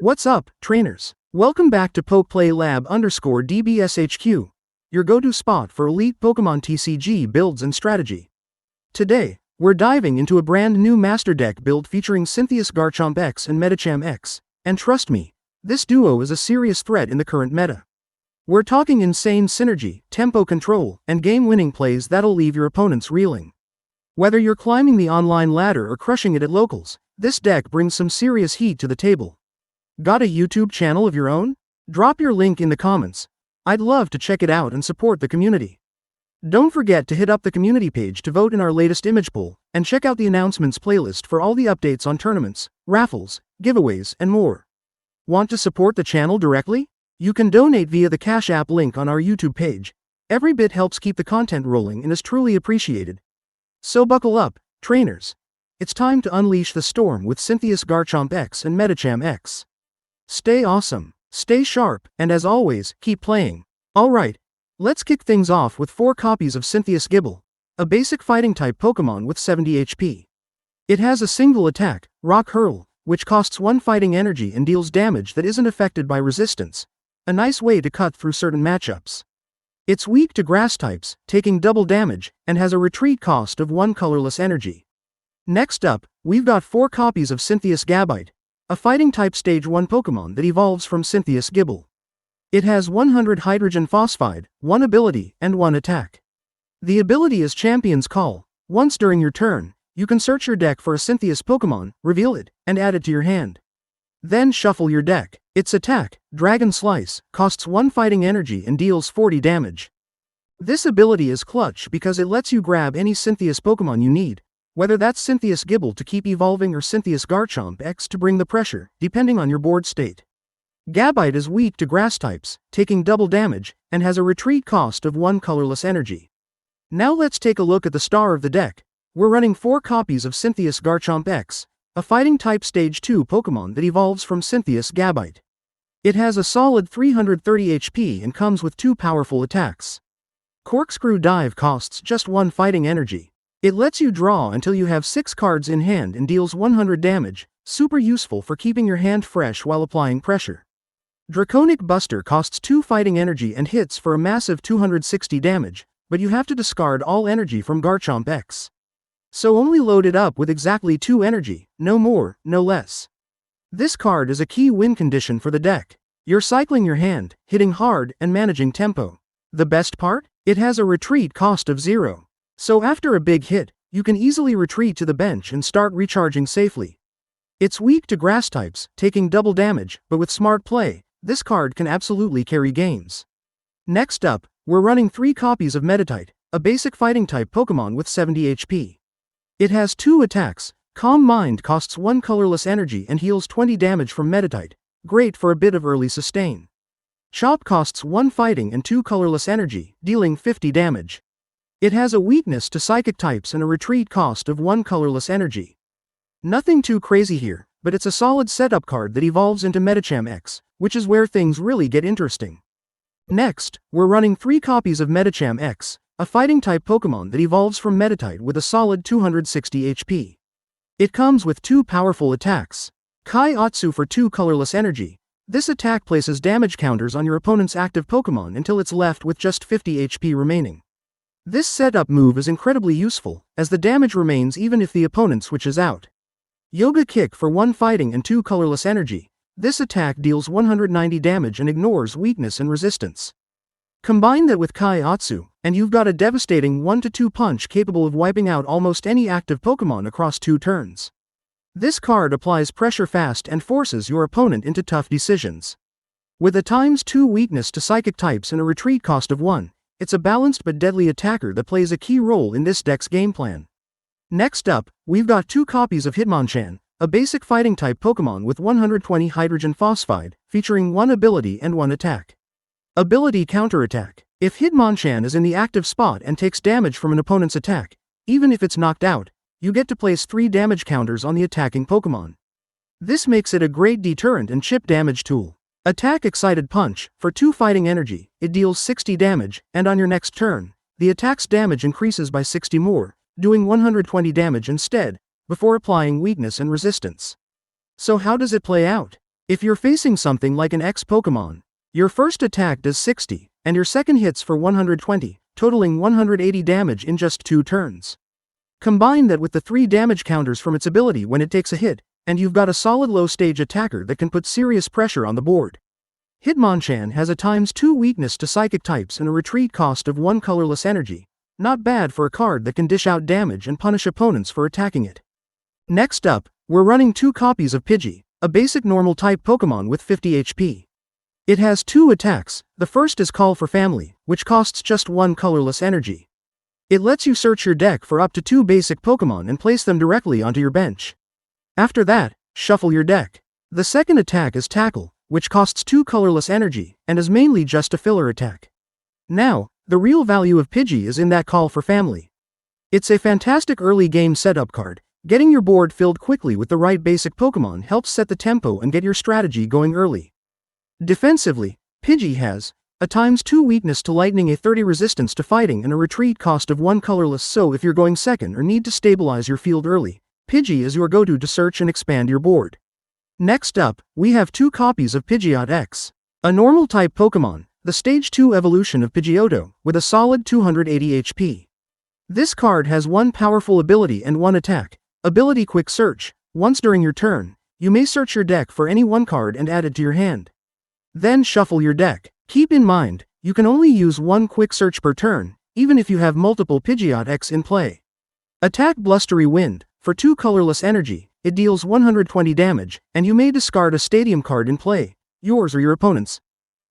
What's up, trainers? Welcome back to PokePlayLab_DBSHQ, your go-to spot for elite Pokemon TCG builds and strategy. Today, we're diving into a brand new master deck build featuring Cynthia's Garchomp X and Medicham X, and trust me, this duo is a serious threat in the current meta. We're talking insane synergy, tempo control, and game-winning plays that'll leave your opponents reeling. Whether you're climbing the online ladder or crushing it at locals, this deck brings some serious heat to the table. Got a YouTube channel of your own? Drop your link in the comments. I'd love to check it out and support the community. Don't forget to hit up the community page to vote in our latest image poll, and check out the announcements playlist for all the updates on tournaments, raffles, giveaways, and more. Want to support the channel directly? You can donate via the Cash App link on our YouTube page. Every bit helps keep the content rolling and is truly appreciated. So buckle up, trainers. It's time to unleash the storm with Cynthia's Garchomp X and Medicham X. Stay awesome, stay sharp, and as always, keep playing. Alright, let's kick things off with 4 copies of Cynthia's Gible, a basic fighting-type Pokemon with 70 HP. It has a single attack, Rock Hurl, which costs 1 fighting energy and deals damage that isn't affected by resistance, a nice way to cut through certain matchups. It's weak to grass types, taking double damage, and has a retreat cost of 1 colorless energy. Next up, we've got 4 copies of Cynthia's Gabite, a fighting-type Stage 1 Pokemon that evolves from Cynthia's Gible. It has 100 Hydrogen Phosphide, 1 ability, and 1 attack. The ability is Champion's Call. Once during your turn, you can search your deck for a Cynthia's Pokemon, reveal it, and add it to your hand. Then shuffle your deck. Its attack, Dragon Slice, costs 1 fighting energy and deals 40 damage. This ability is clutch because it lets you grab any Cynthia's Pokemon you need, whether that's Cynthia's Gible to keep evolving or Cynthia's Garchomp X to bring the pressure, depending on your board state. Gabite is weak to grass types, taking double damage, and has a retreat cost of 1 colorless energy. Now let's take a look at the star of the deck. We're running 4 copies of Cynthia's Garchomp X, a fighting-type Stage 2 Pokemon that evolves from Cynthia's Gabite. It has a solid 330 HP and comes with 2 powerful attacks. Corkscrew Dive costs just 1 fighting energy. It lets you draw until you have 6 cards in hand and deals 100 damage, super useful for keeping your hand fresh while applying pressure. Draconic Buster costs 2 fighting energy and hits for a massive 260 damage, but you have to discard all energy from Garchomp X. So only load it up with exactly 2 energy, no more, no less. This card is a key win condition for the deck. You're cycling your hand, hitting hard, and managing tempo. The best part? It has a retreat cost of 0. So after a big hit, you can easily retreat to the bench and start recharging safely. It's weak to grass types, taking double damage, but with smart play, this card can absolutely carry games. Next up, we're running 3 copies of Meditite, a basic fighting-type Pokemon with 70 HP. It has 2 attacks. Calm Mind costs 1 colorless energy and heals 20 damage from Meditite, great for a bit of early sustain. Chop costs 1 fighting and 2 colorless energy, dealing 50 damage. It has a weakness to psychic types and a retreat cost of 1 colorless energy. Nothing too crazy here, but it's a solid setup card that evolves into Medicham X, which is where things really get interesting. Next, we're running 3 copies of Medicham X, a fighting-type Pokemon that evolves from Meditite with a solid 260 HP. It comes with 2 powerful attacks. Kai Atsu for 2 colorless energy. This attack places damage counters on your opponent's active Pokemon until it's left with just 50 HP remaining. This setup move is incredibly useful, as the damage remains even if the opponent switches out. Yoga Kick for 1 fighting and 2 colorless energy. This attack deals 190 damage and ignores weakness and resistance. Combine that with Kai Atsu, and you've got a devastating 1-2 punch capable of wiping out almost any active Pokemon across 2 turns. This card applies pressure fast and forces your opponent into tough decisions. With a ×2 weakness to psychic types and a retreat cost of 1, it's a balanced but deadly attacker that plays a key role in this deck's game plan. Next up, we've got 2 copies of Hitmonchan, a basic fighting-type Pokemon with 120 Hydrogen Phosphide, featuring 1 ability and 1 attack. Ability Counterattack. If Hitmonchan is in the active spot and takes damage from an opponent's attack, even if it's knocked out, you get to place 3 damage counters on the attacking Pokemon. This makes it a great deterrent and chip damage tool. Attack Excited Punch. For 2 fighting energy, it deals 60 damage, and on your next turn, the attack's damage increases by 60 more, doing 120 damage instead, before applying weakness and resistance. So how does it play out? If you're facing something like an X Pokémon, your first attack does 60, and your second hits for 120, totaling 180 damage in just 2 turns. Combine that with the 3 damage counters from its ability when it takes a hit, and you've got a solid low-stage attacker that can put serious pressure on the board. Hitmonchan has a ×2 weakness to psychic types and a retreat cost of 1 colorless energy. Not bad for a card that can dish out damage and punish opponents for attacking it. Next up, we're running 2 copies of Pidgey, a basic normal-type Pokémon with 50 HP. It has 2 attacks. The first is Call for Family, which costs just 1 colorless energy. It lets you search your deck for up to 2 basic Pokémon and place them directly onto your bench. After that, shuffle your deck. The second attack is Tackle, which costs 2 colorless energy, and is mainly just a filler attack. Now, the real value of Pidgey is in that Call for Family. It's a fantastic early game setup card. Getting your board filled quickly with the right basic Pokémon helps set the tempo and get your strategy going early. Defensively, Pidgey has a ×2 weakness to lightning, a 30 resistance to fighting, and a retreat cost of 1 colorless, so if you're going second or need to stabilize your field early, Pidgey is your go-to to search and expand your board. Next up, we have 2 copies of Pidgeot X, a normal-type Pokémon, the Stage 2 evolution of Pidgeotto, with a solid 280 HP. This card has 1 powerful ability and 1 attack. Ability Quick Search. Once during your turn, you may search your deck for any 1 card and add it to your hand. Then shuffle your deck. Keep in mind, you can only use 1 quick search per turn, even if you have multiple Pidgeot X in play. Attack Blustery Wind. For 2 colorless energy, it deals 120 damage, and you may discard a stadium card in play, yours or your opponent's.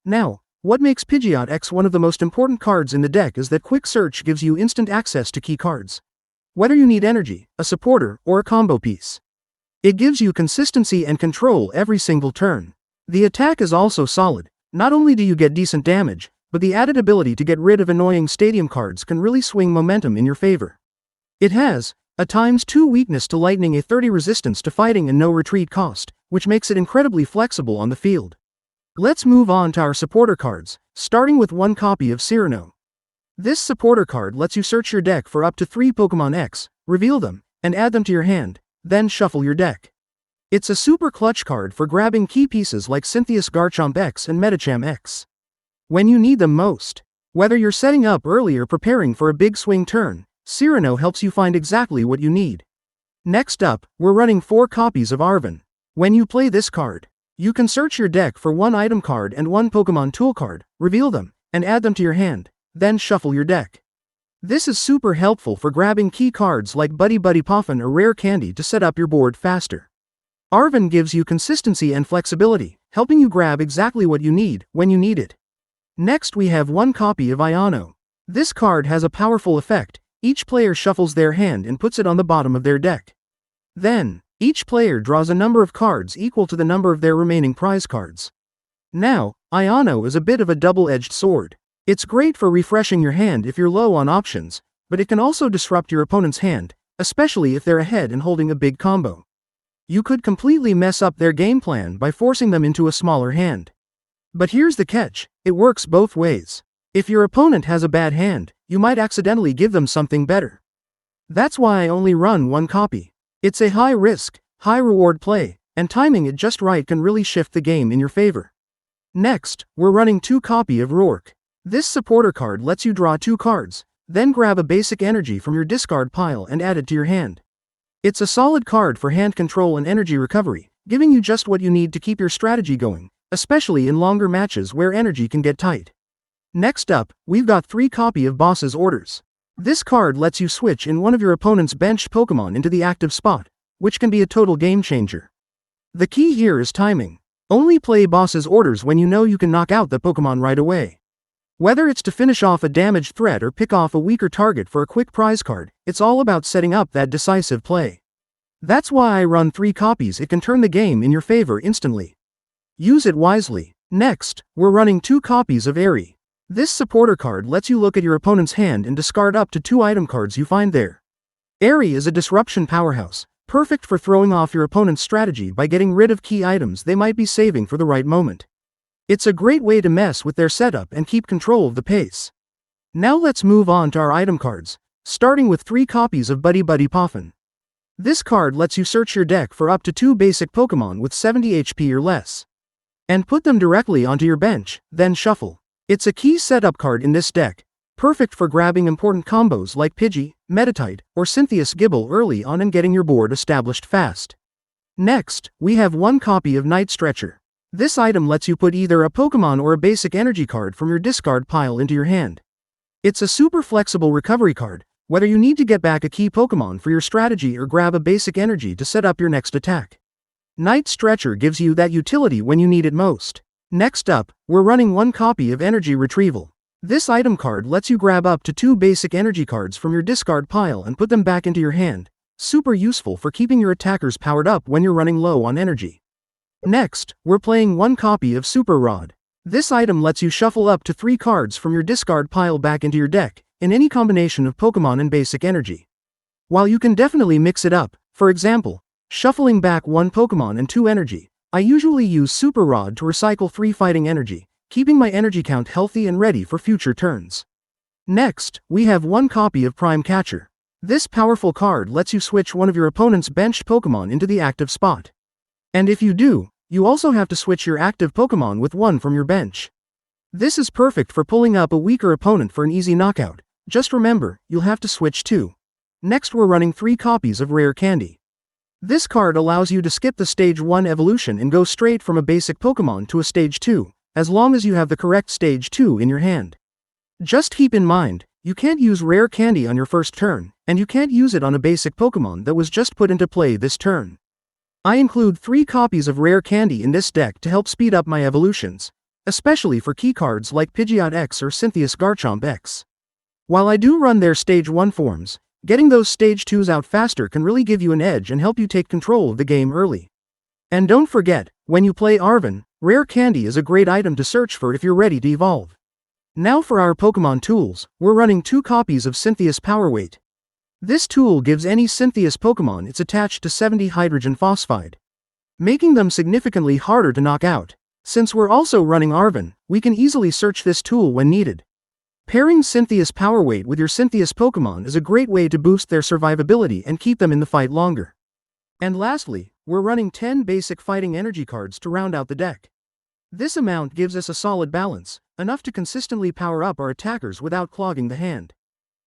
Now, what makes Pidgeot X one of the most important cards in the deck is that Quick Search gives you instant access to key cards. Whether you need energy, a supporter, or a combo piece. It gives you consistency and control every single turn. The attack is also solid. Not only do you get decent damage, but the added ability to get rid of annoying stadium cards can really swing momentum in your favor. It has a ×2 weakness to lightning, a 30 resistance to fighting, and no retreat cost, which makes it incredibly flexible on the field. Let's move on to our supporter cards, starting with 1 copy of Cyrano. This supporter card lets you search your deck for up to 3 Pokémon X, reveal them, and add them to your hand, then shuffle your deck. It's a super clutch card for grabbing key pieces like Cynthia's Garchomp X and Medicham X. When you need them most. Whether you're setting up early or preparing for a big swing turn, Cyrano helps you find exactly what you need. Next up, we're running 4 copies of Arven. When you play this card, you can search your deck for 1 item card and 1 Pokémon tool card, reveal them, and add them to your hand. Then shuffle your deck. This is super helpful for grabbing key cards like Buddy Buddy Poffin or Rare Candy to set up your board faster. Arven gives you consistency and flexibility, helping you grab exactly what you need, when you need it. Next we have 1 copy of Iono. This card has a powerful effect. Each player shuffles their hand and puts it on the bottom of their deck. Then, each player draws a number of cards equal to the number of their remaining prize cards. Now, Iono is a bit of a double-edged sword. It's great for refreshing your hand if you're low on options, but it can also disrupt your opponent's hand, especially if they're ahead and holding a big combo. You could completely mess up their game plan by forcing them into a smaller hand. But here's the catch, it works both ways. If your opponent has a bad hand, you might accidentally give them something better. That's why I only run 1 copy. It's a high-risk, high-reward play, and timing it just right can really shift the game in your favor. Next, we're running 2 copy of Rourke. This supporter card lets you draw 2 cards, then grab a basic energy from your discard pile and add it to your hand. It's a solid card for hand control and energy recovery, giving you just what you need to keep your strategy going, especially in longer matches where energy can get tight. Next up, we've got 3 copy of Boss's Orders. This card lets you switch in one of your opponent's benched Pokémon into the active spot, which can be a total game changer. The key here is timing. Only play Boss's Orders when you know you can knock out the Pokémon right away. Whether it's to finish off a damaged threat or pick off a weaker target for a quick prize card, it's all about setting up that decisive play. That's why I run 3 copies. It can turn the game in your favor instantly. Use it wisely. Next, we're running 2 copies of Airy. This supporter card lets you look at your opponent's hand and discard up to 2 item cards you find there. Airy is a disruption powerhouse, perfect for throwing off your opponent's strategy by getting rid of key items they might be saving for the right moment. It's a great way to mess with their setup and keep control of the pace. Now let's move on to our item cards, starting with 3 copies of Buddy Buddy Poffin. This card lets you search your deck for up to 2 basic Pokémon with 70 HP or less, and put them directly onto your bench, then shuffle. It's a key setup card in this deck, perfect for grabbing important combos like Pidgey, Meditite, or Cynthia's Gibble early on and getting your board established fast. Next, we have one copy of Night Stretcher. This item lets you put either a Pokémon or a basic energy card from your discard pile into your hand. It's a super flexible recovery card, whether you need to get back a key Pokémon for your strategy or grab a basic energy to set up your next attack. Night Stretcher gives you that utility when you need it most. Next up, we're running one copy of Energy Retrieval. This item card lets you grab up to 2 basic energy cards from your discard pile and put them back into your hand. Super useful for keeping your attackers powered up when you're running low on energy. Next, we're playing one copy of Super Rod. This item lets you shuffle up to 3 cards from your discard pile back into your deck, in any combination of Pokémon and basic energy. While you can definitely mix it up, for example, shuffling back 1 Pokémon and 2 energy, I usually use Super Rod to recycle 3 fighting energy, keeping my energy count healthy and ready for future turns. Next, we have one copy of Prime Catcher. This powerful card lets you switch one of your opponent's benched Pokémon into the active spot. And if you do, you also have to switch your active Pokémon with one from your bench. This is perfect for pulling up a weaker opponent for an easy knockout. Just remember, you'll have to switch too. Next, we're running 3 copies of Rare Candy. This card allows you to skip the Stage 1 evolution and go straight from a basic Pokémon to a Stage 2, as long as you have the correct Stage 2 in your hand. Just keep in mind, you can't use Rare Candy on your first turn, and you can't use it on a basic Pokémon that was just put into play this turn. I include 3 copies of Rare Candy in this deck to help speed up my evolutions, especially for key cards like Pidgeot X or Cynthia's Garchomp X. While I do run their Stage 1 forms, getting those Stage 2s out faster can really give you an edge and help you take control of the game early. And don't forget, when you play Arven, Rare Candy is a great item to search for if you're ready to evolve. Now for our Pokémon tools, we're running 2 copies of Cynthia's Power Weight. This tool gives any Cynthia's Pokémon it's attached to 70 hydrogen phosphide, making them significantly harder to knock out. Since we're also running Arven, we can easily search this tool when needed. Pairing Cynthia's Power Weight with your Cynthia's Pokémon is a great way to boost their survivability and keep them in the fight longer. And lastly, we're running 10 basic fighting energy cards to round out the deck. This amount gives us a solid balance, enough to consistently power up our attackers without clogging the hand.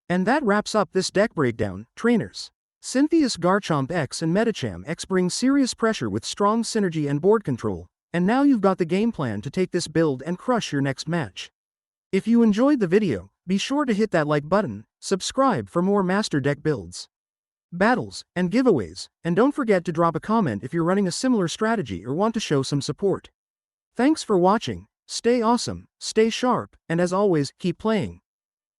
And that wraps up this deck breakdown, trainers. Cynthia's Garchomp X and Medicham X bring serious pressure with strong synergy and board control, and now you've got the game plan to take this build and crush your next match. If you enjoyed the video, be sure to hit that like button, subscribe for more Master Deck builds, battles, and giveaways, and don't forget to drop a comment if you're running a similar strategy or want to show some support. Thanks for watching, stay awesome, stay sharp, and as always, keep playing.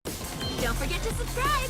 Don't forget to subscribe!